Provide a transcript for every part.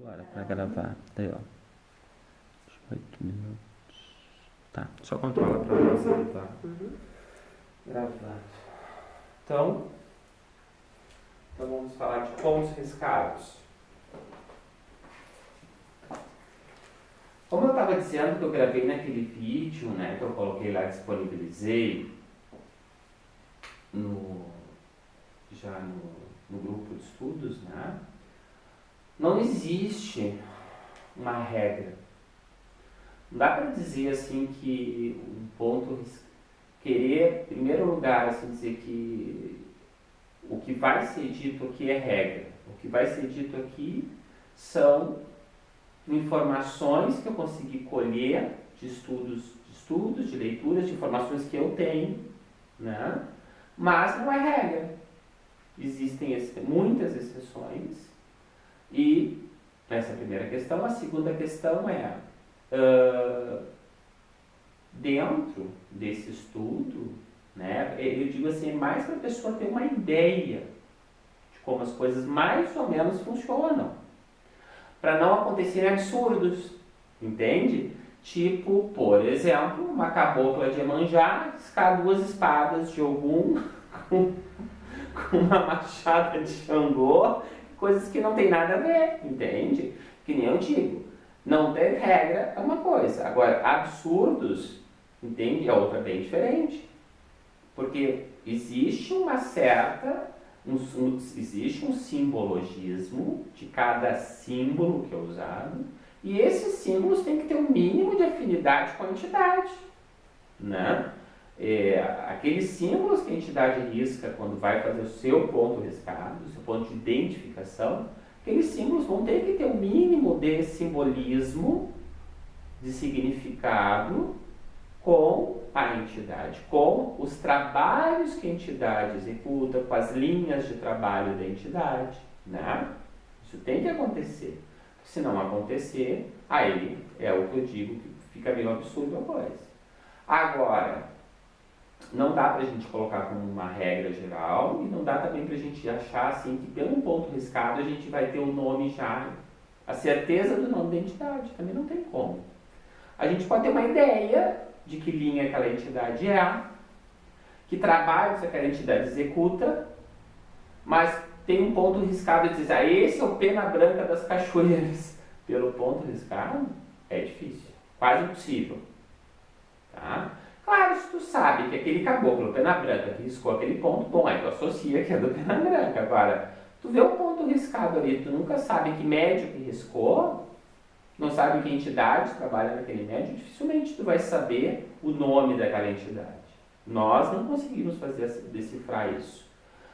agora para gravar. Daí, ó. 8 minutos. Tá, só controla para você tá gravado. Então vamos falar de pontos riscados. Como eu estava dizendo que eu gravei naquele vídeo, né, que eu coloquei lá, disponibilizei já no grupo de estudos, né, não existe uma regra. Não dá para dizer assim que um ponto querer, em primeiro lugar, assim, dizer que o que vai ser dito aqui é regra. O que vai ser dito aqui são informações que eu consegui colher de estudos, de leituras, de informações que eu tenho, né? Mas não é regra. Existem muitas exceções e essa é a primeira questão. A segunda questão é dentro desse estudo, né, eu digo assim, mais para a pessoa ter uma ideia de como as coisas mais ou menos funcionam, para não acontecerem absurdos, entende? Tipo, por exemplo, uma cabocla de Iemanjá riscar 2 espadas de Ogum com uma machada de Xangô, coisas que não tem nada a ver, entende? Que nem eu digo, não ter regra é uma coisa, agora absurdos, entende? É outra bem diferente. Porque existe uma certa, existe um simbologismo de cada símbolo que é usado, e esses símbolos têm que ter um mínimo de afinidade com a entidade, né? Aqueles símbolos que a entidade risca quando vai fazer o seu ponto riscado, o seu ponto de identificação, aqueles símbolos vão ter que ter um mínimo de simbolismo, de significado com a entidade, com os trabalhos que a entidade executa, com as linhas de trabalho da entidade, né? Isso tem que acontecer. Se não acontecer, aí é o que eu digo que fica meio absurdo a coisa. Agora, não dá para a gente colocar como uma regra geral e não dá também para a gente achar assim que pelo ponto riscado a gente vai ter o nome já, a certeza do nome da entidade, também não tem como. A gente pode ter uma ideia de que linha aquela entidade é, que trabalhos aquela entidade executa, mas tem um ponto riscado e diz, esse é o pena branca das cachoeiras. Pelo ponto riscado, é difícil, quase impossível. Tá? Claro, se tu sabe que aquele caboclo, pena branca, que riscou aquele ponto, bom, aí tu associa que é do pena branca. Agora, tu vê um ponto riscado ali, tu nunca sabe que médio que riscou, não sabe que entidade trabalha naquele médio, dificilmente tu vai saber o nome daquela entidade. Nós não conseguimos decifrar isso.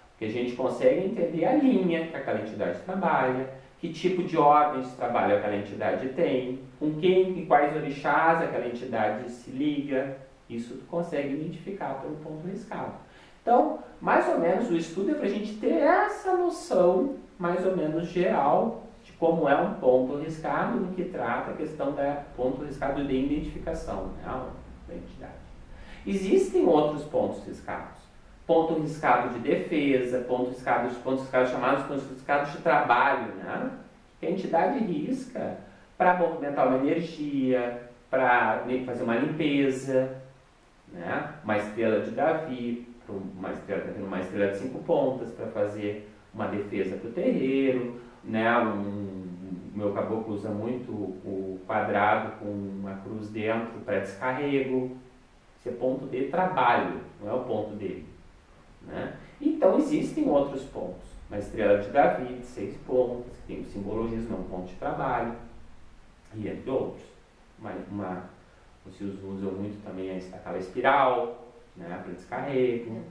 Porque a gente consegue entender a linha que aquela entidade trabalha, que tipo de ordens de trabalho aquela entidade tem, com quem e quais orixás aquela entidade se liga. Isso tu consegue identificar pelo ponto riscado. Então, mais ou menos, o estudo é para a gente ter essa noção, mais ou menos geral, de como é um ponto riscado, no que trata a questão do ponto riscado de identificação, né, da entidade. Existem outros pontos riscados. Ponto riscado de defesa, pontos riscados chamados pontos riscados de trabalho, né? Que a entidade risca para movimentar uma energia, para fazer uma limpeza, né? Uma estrela de Davi, uma estrela de 5 pontas para fazer uma defesa para o terreiro, né? O meu caboclo usa muito o quadrado com uma cruz dentro para descarrego. Esse é ponto de trabalho, não é o ponto dele. Né? Então existem outros pontos. Uma estrela de Davi de 6 pontas, que tem o simbologismo, é um ponto de trabalho, e entre outros. Vocês usam muito também aquela espiral, né, para descarrego.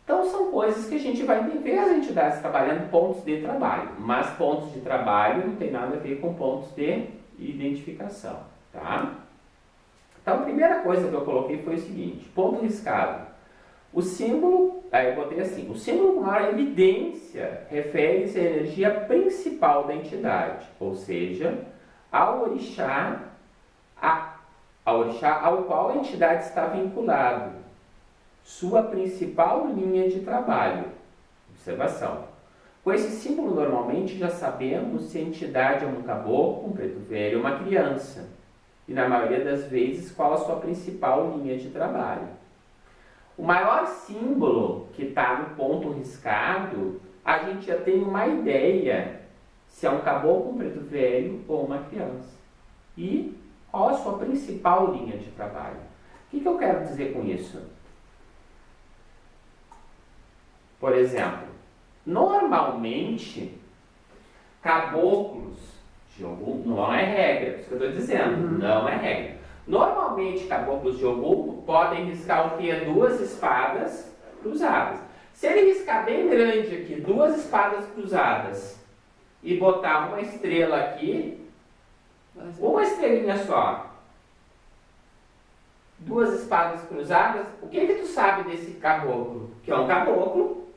Então são coisas que a gente vai ver as entidades trabalhando pontos de trabalho, mas pontos de trabalho não tem nada a ver com pontos de identificação. Tá? Então a primeira coisa que eu coloquei foi o seguinte: ponto riscado. O símbolo, aí eu botei assim, o símbolo com maior evidência refere-se à energia principal da entidade, ou seja, ao orixá ao qual a entidade está vinculado, sua principal linha de trabalho. Observação. Com esse símbolo, normalmente, já sabemos se a entidade é um caboclo, um preto velho ou uma criança. E, na maioria das vezes, qual a sua principal linha de trabalho. O maior símbolo que está no ponto riscado, a gente já tem uma ideia se é um caboclo, um preto velho ou uma criança. E qual a sua principal linha de trabalho. O que eu quero dizer com isso? Por exemplo, normalmente, caboclos de Ogum, não é regra, é isso que eu estou dizendo, não é regra. Normalmente, caboclos de Ogum podem riscar o quê? 2 espadas cruzadas. Se ele riscar bem grande aqui, 2 espadas cruzadas, e botar uma estrela aqui, uma estrelinha só, 2 espadas cruzadas, o que tu sabe desse caboclo? Que é um caboclo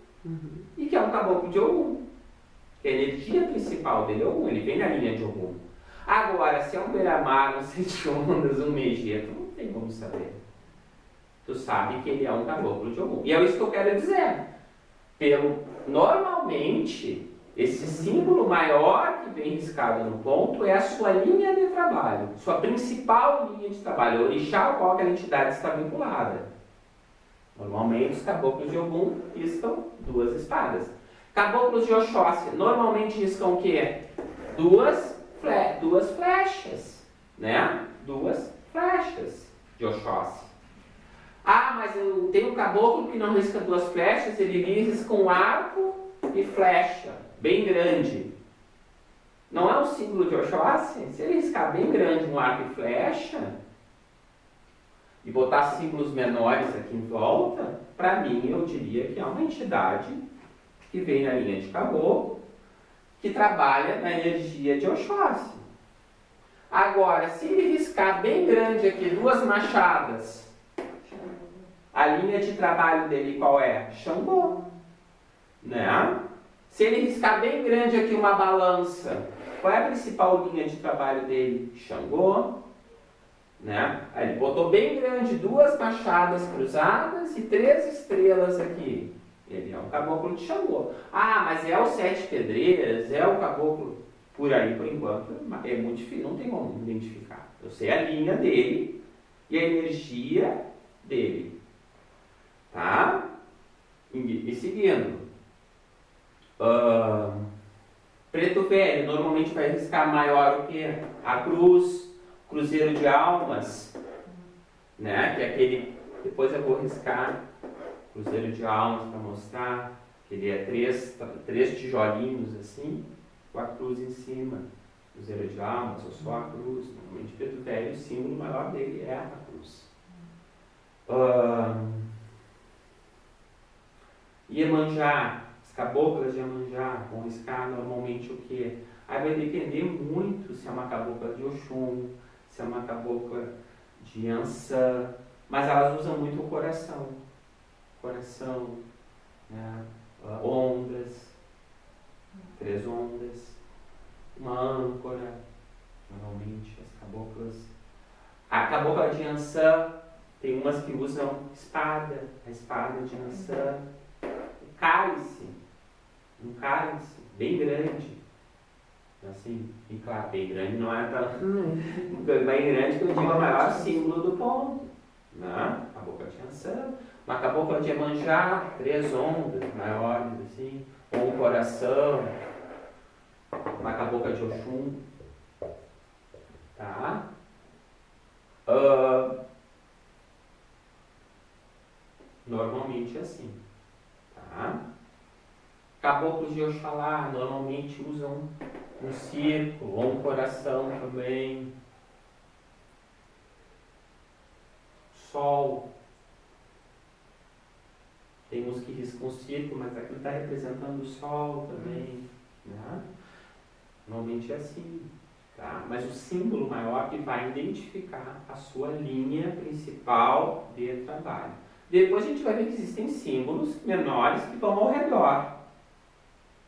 e que é um caboclo de Ogum. Que a energia principal dele é Ogum, ele vem na linha de Ogum. Agora, se é um beira-mar, um sete ondas, um Megê, tu não tem como saber. Tu sabe que ele é um caboclo de Ogum. E é isso que eu quero dizer. Normalmente, esse símbolo maior que vem riscado no ponto é a sua linha de trabalho, sua principal linha de trabalho, o orixá ao qual aquela entidade está vinculada. Normalmente, os caboclos de Ogum riscam 2 espadas. Caboclos de Oxóssi normalmente riscam o quê? 2 flechas, né? 2 flechas de Oxóssi. Ah, mas eu tenho um caboclo que não risca 2 flechas, ele risca um arco e flecha, bem grande. Não é um símbolo de Oxóssi? Se ele riscar bem grande um arco e flecha, e botar símbolos menores aqui em volta, para mim eu diria que é uma entidade que vem na linha de caboclo, que trabalha na energia de Oxóssi. Agora, se ele riscar bem grande aqui 2 machadas, a linha de trabalho dele qual é? Xangô. Né? Se ele riscar bem grande aqui uma balança, qual é a principal linha de trabalho dele? Xangô. Né? Aí ele botou bem grande 2 machadas cruzadas e 3 estrelas aqui. Ele é um caboclo de Xangô. Ah, mas é o 7 pedreiras, é o caboclo por aí, por enquanto, é muito difícil, não tem como identificar. Eu sei a linha dele e a energia dele. Tá? E seguindo. Preto velho, normalmente vai riscar maior o que? A cruz, cruzeiro de almas, né? Que é aquele, depois eu vou riscar cruzeiro de almas para mostrar que ele é 3 tijolinhos assim, com a cruz em cima. Cruzeiro de almas ou só a cruz. Normalmente preto velho, o símbolo maior dele é a cruz. Iemanjá, as caboclas de Iemanjá vão riscar normalmente o quê? Aí vai depender muito se é uma cabocla de Oxum, se é uma cabocla de Ansã, mas elas usam muito o coração. Coração, né? Ondas, 3 ondas, uma âncora, normalmente as caboclas. A cabocla de Ansã, tem umas que usam espada, a espada de Ansã. Cálice, um cálice bem grande, assim, e claro, bem grande não é tão bem grande que eu digo o maior símbolo do ponto, né? Cabocla de Ansã, uma cabocla de Iemanjá, 3 ondas maiores assim, ou um coração, uma cabocla de Oxum, tá? Normalmente é assim. Tá? Caboclos de Oxalá normalmente usam um círculo ou um coração também. Sol. Tem uns que riscam um círculo, mas aquilo está representando o Sol também. Né? Normalmente é assim. Tá? Mas o símbolo maior que vai identificar a sua linha principal de trabalho. Depois a gente vai ver que existem símbolos menores que vão ao redor.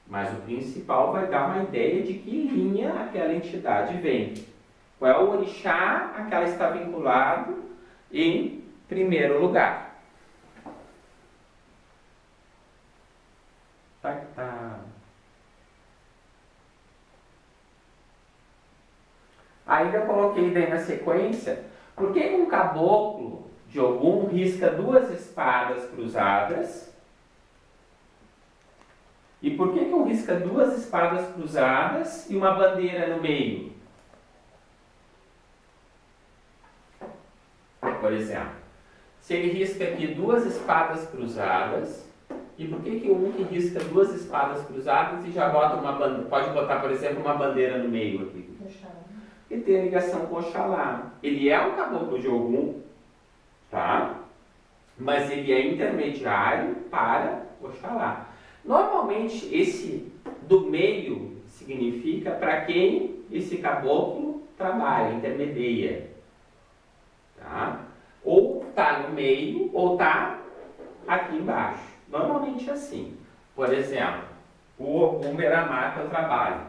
Mas o principal vai dar uma ideia de que linha aquela entidade vem. Qual é o orixá a que ela está vinculado em primeiro lugar. Tá Ainda coloquei daí na sequência, por que um caboclo de Ogum risca 2 espadas cruzadas? E por que um risca 2 espadas cruzadas e uma bandeira no meio? Por exemplo, se ele risca aqui 2 espadas cruzadas, e por que um que risca 2 espadas cruzadas e já bota uma bandeira, pode botar, por exemplo, uma bandeira no meio aqui? Ele tem a ligação com Oxalá. Ele é um caboclo de Ogum, tá? Mas ele é intermediário para Oxalá. Normalmente, esse do meio significa para quem esse caboclo trabalha, intermedia. Tá? Ou está no meio, ou está aqui embaixo. Normalmente é assim. Por exemplo, o Ogum Beramar que eu trabalho.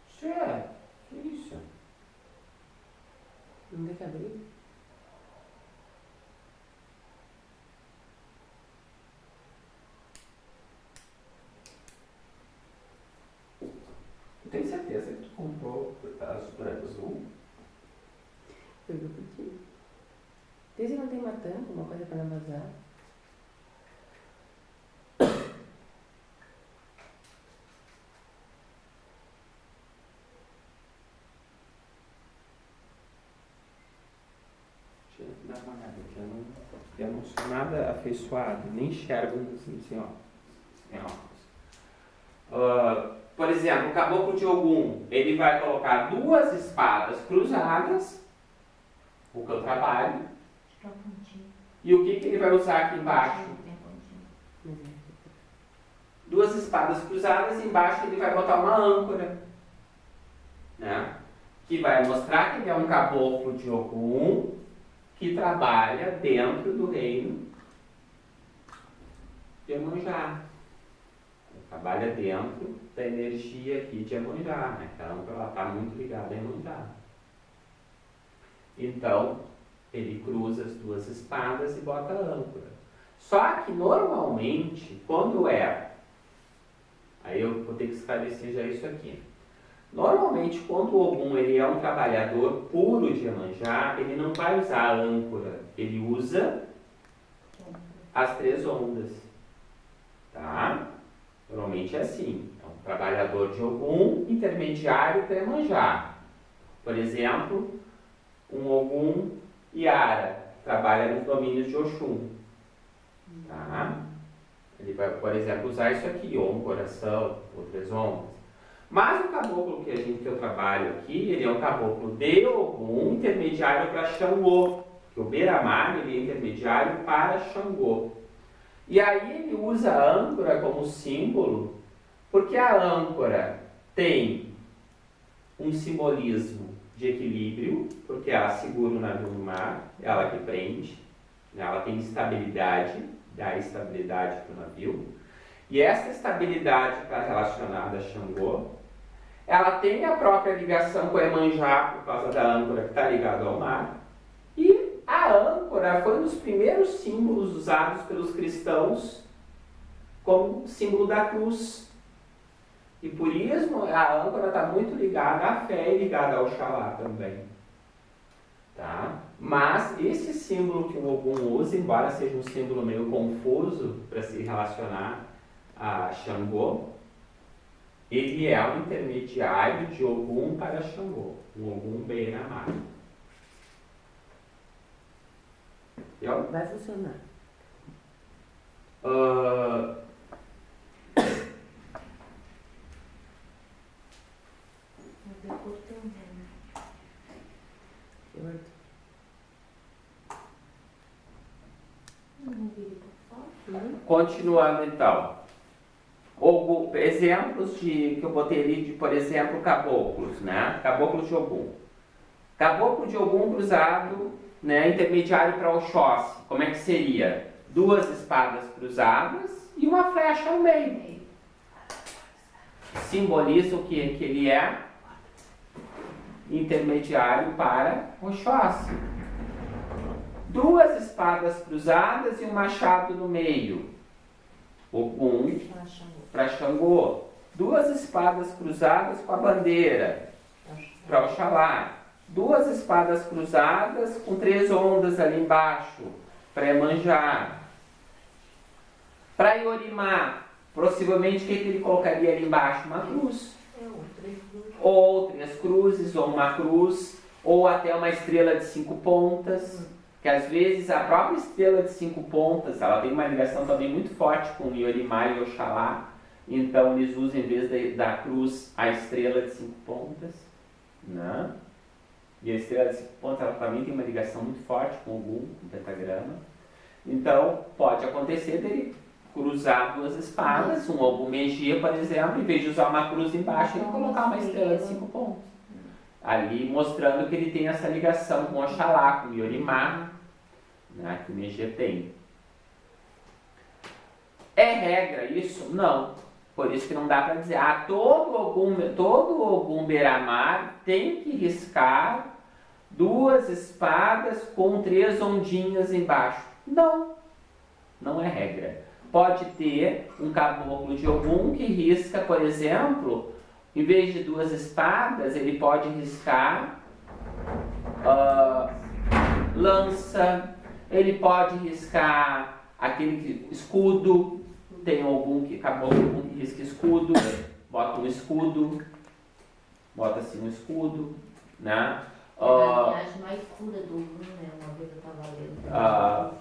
Isso é... que isso? Não tem que abrir? Eu tenho certeza que tu comprou as brancas azul. Foi o que eu pedi. Desde que não tem uma tampa, uma coisa para não vazar. Deixa eu dar uma olhada aqui. Eu não sou nada afeiçoado, nem enxergo assim, ó. Por exemplo, o caboclo de Ogum, ele vai colocar 2 espadas cruzadas, o que eu trabalho, e o que ele vai usar aqui embaixo? 2 espadas cruzadas, e embaixo ele vai botar uma âncora, né? Que vai mostrar que ele é um caboclo de Ogum que trabalha dentro do reino de Iemanjá. Trabalha dentro da energia aqui de Iemanjá, né? Então ela está muito ligada a Iemanjá. Então, ele cruza as 2 espadas e bota a âncora. Só que normalmente, quando aí eu vou ter que esclarecer já isso aqui. Normalmente, quando o Ogum ele é um trabalhador puro de Iemanjá, ele não vai usar a âncora, ele usa as 3 ondas. Tá? Normalmente é assim. É um trabalhador de Ogum, intermediário para Iemanjá. Por exemplo, um Ogum Yara trabalha nos domínios de Oxum. Tá? Ele vai, por exemplo, usar isso aqui, ou um coração, ou 3 ondas. Mas o caboclo que eu trabalho aqui, ele é um caboclo de Ogum, intermediário para Xangô. Porque o Beramar ele é intermediário para Xangô. E aí ele usa a âncora como símbolo, porque a âncora tem um simbolismo de equilíbrio, porque ela segura o navio no mar, ela que prende, ela tem estabilidade, dá estabilidade para o navio. E essa estabilidade está relacionada a Xangô. Ela tem a própria ligação com Iemanjá, por causa da âncora que está ligada ao mar. E a âncora foi um dos primeiros símbolos usados pelos cristãos como símbolo da cruz. E por isso a âncora está muito ligada à fé e ligada ao Oxalá também. Tá? Mas esse símbolo que o Ogum usa, embora seja um símbolo meio confuso para se relacionar a Xangô, ele é um intermediário de Ogum para Xangô, o Ogum Beramar. Vai funcionar. Continuando então. Exemplos que eu botei ali de, por exemplo, caboclos, né? Caboclo de Ogum. Caboclo de Ogum cruzado, né? Intermediário para Oxóssi. Como é que seria? 2 espadas cruzadas e uma flecha no meio. Simboliza o que ele é? Intermediário para Oxóssi. 2 espadas cruzadas e um machado no meio. Ogum para Xangô. 2 espadas cruzadas com a bandeira. para Oxalá. 2 espadas cruzadas com 3 ondas ali embaixo, para Iemanjá. Para Iorimá, possivelmente o que ele colocaria ali embaixo? Uma cruz. Ou 3 cruzes, ou uma cruz, ou até uma estrela de 5 pontas. Que às vezes a própria estrela de 5 pontas, ela tem uma ligação também muito forte com Iorimá e Oxalá. Então eles usam, em vez da cruz, a estrela de 5 pontas. Né? E a estrela de 5 pontas, ela também tem uma ligação muito forte com o Ogum, com o pentagrama. Então pode acontecer dele cruzar 2 espadas, um Ogum Megia, por exemplo, em vez de usar uma cruz embaixo, ele colocar uma estrela de 5 pontos. Ali mostrando que ele tem essa ligação com Oxalá, com Iorimá, né, que o Megia tem. É regra isso? Não. Por isso que não dá para dizer, todo Ogum Beramar tem que riscar 2 espadas com 3 ondinhas embaixo. Não. Não é regra. Pode ter um caboclo de Ogum que risca, por exemplo, em vez de 2 espadas, ele pode riscar lança, ele pode riscar aquele escudo. Tem algum caboclo que risca escudo, bota um escudo, bota assim um escudo, né? A linhagem mais pura do Ogum, né? Uma vez eu estava lendo.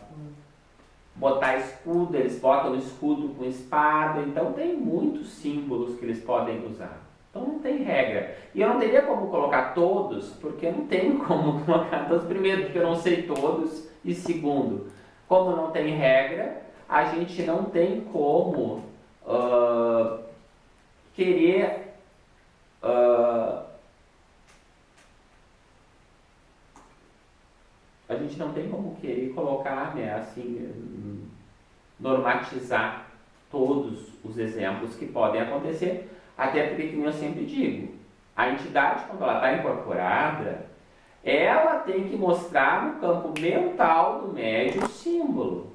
Botar escudo, eles botam escudo com espada, então tem muitos símbolos que eles podem usar. Então não tem regra. E eu não teria como colocar todos, porque eu não tenho como colocar todos. Primeiro, porque eu não sei todos. E segundo, como não tem regra, a gente não tem como querer a gente não tem como querer colocar, né, assim, normatizar todos os exemplos que podem acontecer, até porque, como eu sempre digo, a entidade, quando ela está incorporada, ela tem que mostrar no campo mental do médium o símbolo.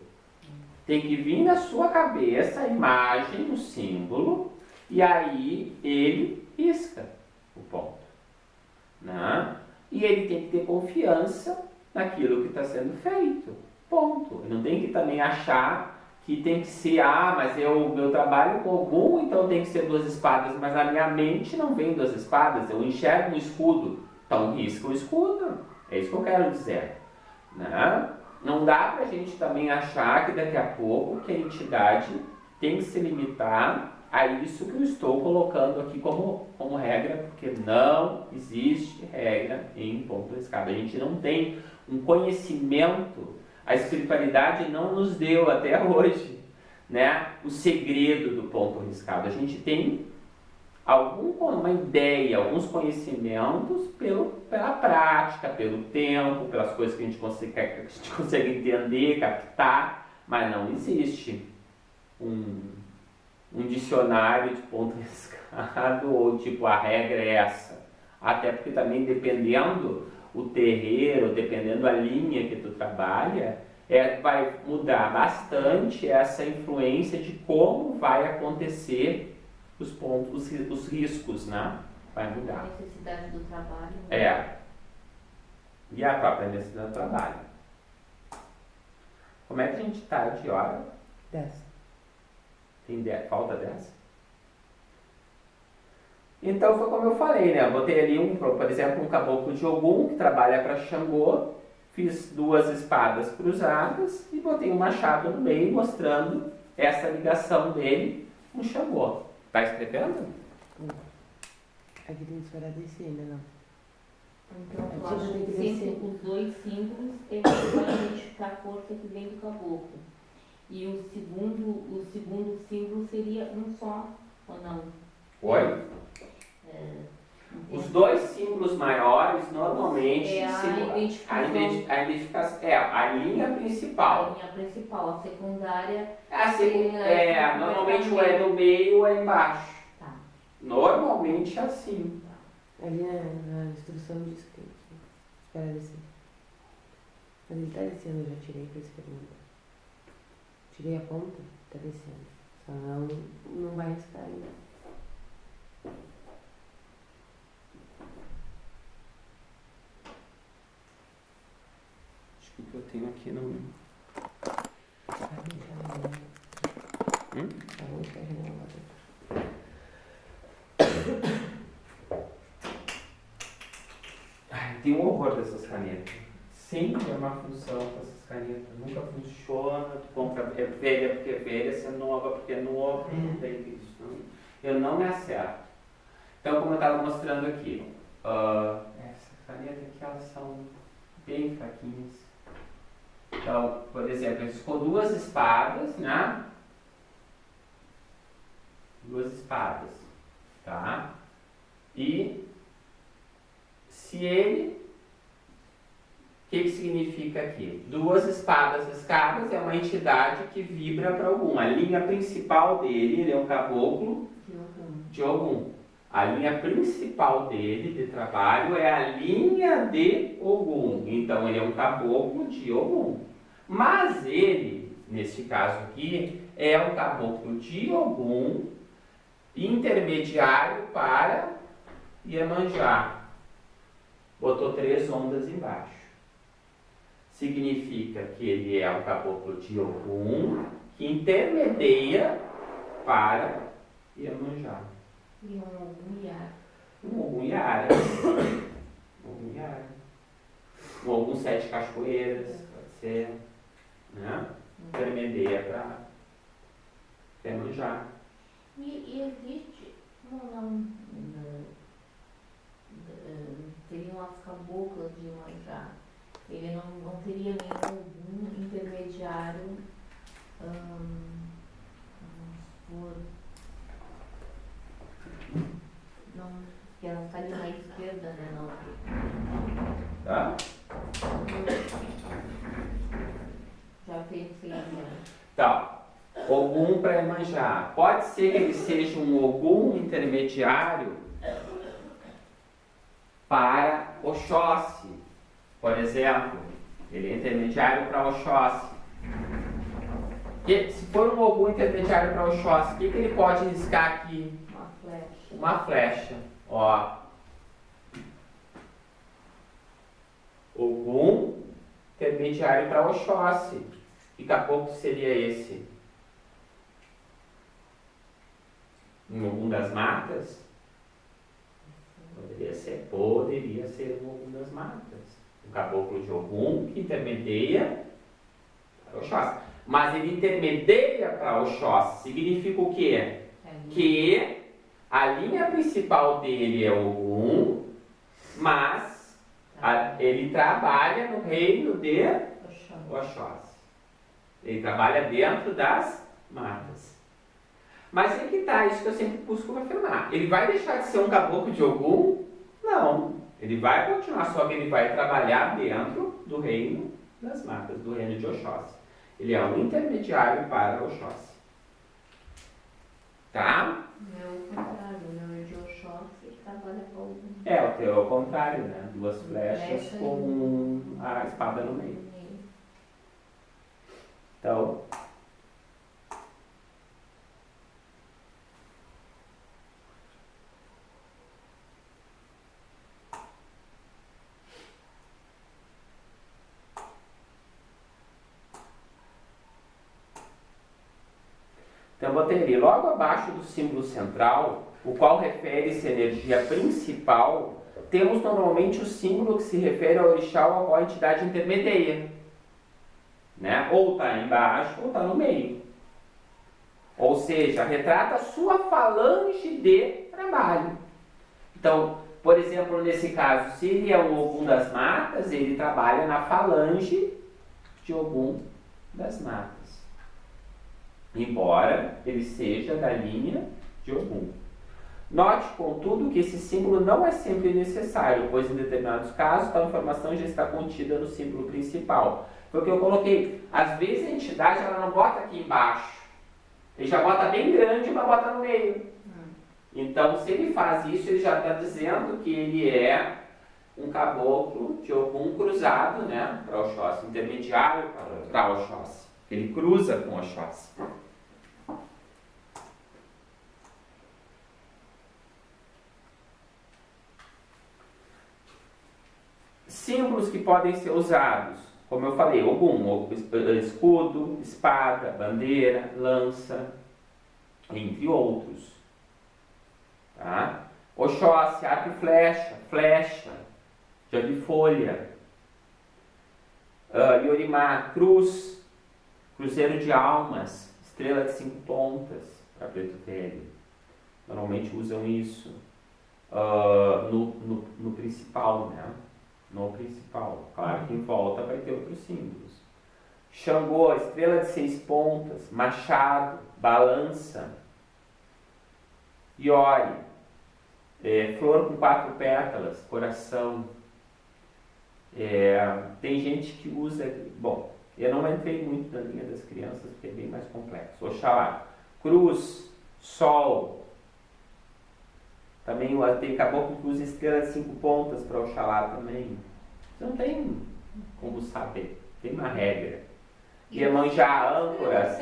Tem que vir na sua cabeça a imagem, o símbolo, e aí ele risca o ponto. Né? E ele tem que ter confiança naquilo que está sendo feito. Ponto. Ele não tem que também achar que tem que ser, mas meu trabalho com Ogum, então tem que ser 2 espadas, mas na minha mente não vem 2 espadas, eu enxergo um escudo, então risca o escudo. É isso que eu quero dizer. Né? Não dá para a gente também achar que daqui a pouco que a entidade tem que se limitar a isso que eu estou colocando aqui como regra, porque não existe regra em ponto riscado. A gente não tem um conhecimento, a espiritualidade não nos deu até hoje, né, o segredo do ponto riscado. A gente tem uma ideia, alguns conhecimentos pela prática, pelo tempo, pelas coisas que a gente consegue entender, captar, mas não existe um dicionário de ponto riscado ou tipo a regra é essa. Até porque também dependendo o terreiro, dependendo a linha que tu trabalha, vai mudar bastante essa influência de como vai acontecer os pontos, os riscos, né? Vai mudar. A necessidade do trabalho. Né? E a própria necessidade do trabalho. Como é que a gente está de hora? 10. Tem 10, falta 10? Então foi como eu falei, né? Eu botei ali, por exemplo, um caboclo de Ogum que trabalha para Xangô, fiz 2 espadas cruzadas e botei um machado no meio mostrando essa ligação dele com Xangô. Tá escrevendo? Aqui tem que esperar descer ainda não. Então tu acha que sempre os 2 símbolos ele vai identificar a força que vem do caboclo. E o segundo símbolo seria um só, ou não? Oi? Os 2 símbolos maiores normalmente a identificação a linha principal. A linha principal, a secundária. Normalmente o é no meio ou é embaixo. Tá. Normalmente é assim. Ali na instrução diz que tem que esperar descer. Mas ele tá descendo, eu já tirei para esse pergunta. Tirei a ponta, tá descendo. Só não vai riscar ainda. O que eu tenho aqui não. Ai, tem um horror dessas canetas. Sempre é uma função com essas canetas. Nunca funciona. Tu compra é velha porque é velha, se é nova porque é nova. Não tem isso. Não. Eu não me acerto. Então, como eu estava mostrando aqui, essas canetas aqui elas são bem fraquinhas. Então, por exemplo, ele ficou duas espadas, né? Duas espadas, tá? E se ele, o que significa aqui? Duas espadas escadas é uma entidade que vibra para Ogum. A linha principal dele, ele é um caboclo de Ogum. A linha principal dele de trabalho é a linha de Ogum. Então ele é um caboclo de Ogum. Mas ele, nesse caso aqui, é um caboclo de Ogum intermediário para Iemanjá. Botou 3 ondas embaixo. Significa que ele é um caboclo de Ogum que intermedia para Iemanjá. E um Ogum Yara. Um Ogum Yara. Um Ogum Yara. Um Ogum 7 cachoeiras, pode ser. Né? Intermedia para Iemanjá. E existe, seriam as caboclas de Iemanjá. Ele não teria nenhum intermediário, vamos supor, não, porque ela está ali na esquerda, né? Não. Tá? Já pensei, né? Tá. Ogum para Iemanjá. Pode ser que ele seja um Ogum intermediário para Oxóssi. Por exemplo, ele é intermediário para Oxóssi. Se for um Ogum intermediário para Oxóssi, o que ele pode riscar aqui? Uma flecha. Uma flecha. Ó. Ogum intermediário para Oxóssi. Que caboclo seria esse? Um Ogum das Matas? Poderia ser um Ogum das Matas. Um caboclo de Ogum que intermedia para Oxóssi. Mas ele intermedia para Oxóssi. Significa o quê? Que a linha principal dele é Ogum, mas ele trabalha no reino de Oxóssi. Ele trabalha dentro das matas. Mas aí que está, isso que eu sempre busco afirmar. Ele vai deixar de ser um caboclo de Ogum? Não. Ele vai continuar, só que ele vai trabalhar dentro do reino das matas, do reino de Oxóssi. Ele é um intermediário para Oxóssi. Tá? É o contrário, não é de Oxóssi, ele trabalha com Ogum. O teu é o contrário, né? 2 flechas com a espada no meio. Então, eu botei ali, logo abaixo do símbolo central, o qual refere-se à energia principal, temos normalmente o símbolo que se refere ao orixá ou a qual a entidade intermedia. Né? Ou está embaixo ou está no meio. Ou seja, retrata a sua falange de trabalho. Então, por exemplo, nesse caso, se ele é um Ogum das Matas, ele trabalha na falange de Ogum das Matas. Embora ele seja da linha de Ogum. Note, contudo, que esse símbolo não é sempre necessário, pois em determinados casos tal informação já está contida no símbolo principal. Foi o que eu coloquei. Às vezes a entidade ela não bota aqui embaixo. Ele já bota bem grande, mas bota no meio. Então, se ele faz isso, ele já está dizendo que ele é um caboclo de Ogum cruzado, né, para Oxóssi, intermediário para Oxóssi. Ele cruza com Oxóssi. Símbolos que podem ser usados como eu falei, Ogum, escudo, espada, bandeira, lança, entre outros. Tá? Oxóssi, arco e flecha, flecha, já vi folha. Yorimá, cruz, cruzeiro de almas, estrela de 5 pontas, para preto velho. Normalmente usam isso no principal, né? No principal. Claro que em volta vai ter outros símbolos. Xangô, estrela de 6 pontas, machado, balança. Iori, flor com 4 pétalas, coração. Tem gente que usa... Bom, eu não entrei muito na linha das crianças porque é bem mais complexo. Oxalá, cruz, sol. Também tem caboclo que usa estrela de 5 pontas para Oxalá também. Não tem como saber, tem uma regra. Iemanjá, âncora,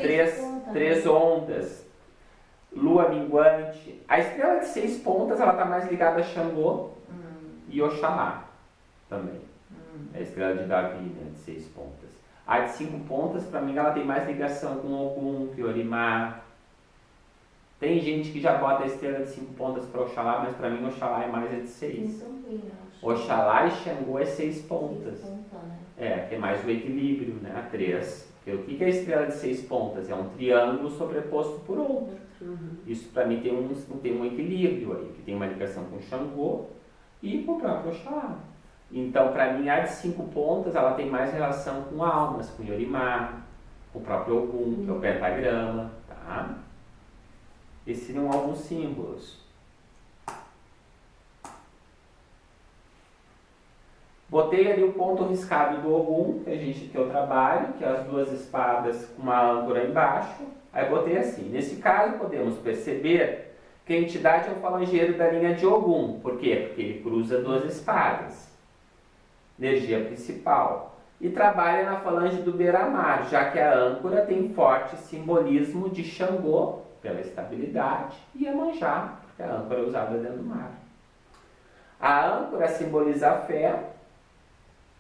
3 ondas, lua minguante. A estrela de 6 pontas ela está mais ligada a Xangô e Oxalá também. É a estrela de Davi, né, de 6 pontas. A de 5 pontas, para mim, ela tem mais ligação com Ogum, Yorimá. Tem gente que já bota a estrela de 5 pontas para Oxalá, mas para mim Oxalá é mais a de 6. Oxalá e Xangô é 6 pontas. Que é mais o equilíbrio, né? A 3. Porque o que é a estrela de 6 pontas? É um triângulo sobreposto por outro. Isso para mim tem um equilíbrio aí, que tem uma ligação com Xangô e com o próprio Oxalá. Então, para mim, a de 5 pontas, ela tem mais relação com almas, com Yorimá, com o próprio Ogum, que é o pentagrama, tá? Esses seriam alguns símbolos. Botei ali o ponto riscado do Ogum, que eu trabalho, que é as 2 espadas com uma âncora embaixo. Aí botei assim. Nesse caso, podemos perceber que a entidade é o falangeiro da linha de Ogum. Por quê? Porque ele cruza 2 espadas. Energia principal. E trabalha na falange do beira-mar, já que a âncora tem forte simbolismo de Xangô, pela estabilidade, e Iemanjá, porque a âncora é usada dentro do mar. A âncora simboliza a fé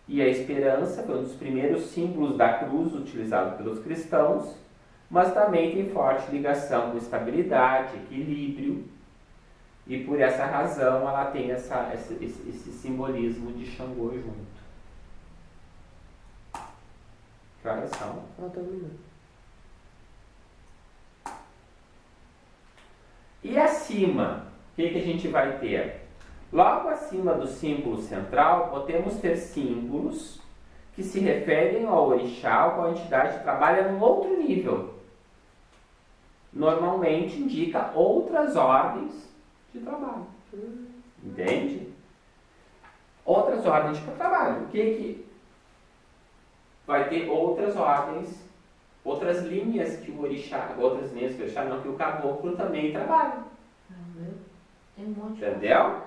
e a esperança, foi um dos primeiros símbolos da cruz utilizado pelos cristãos, mas também tem forte ligação com estabilidade, equilíbrio, e por essa razão ela tem esse simbolismo de Xangô junto. Que horas são? Falta 1 minuto. E acima, o que a gente vai ter? Logo acima do símbolo central, podemos ter símbolos que se referem ao orixá ou qual a entidade trabalha num outro nível. Normalmente indica outras ordens de trabalho. Entende? Outras ordens de trabalho. O que vai ter outras ordens, outras linhas que o orixá, outras linhas que o orixá não, que o caboclo também trabalha. Tem um monte. Entendeu?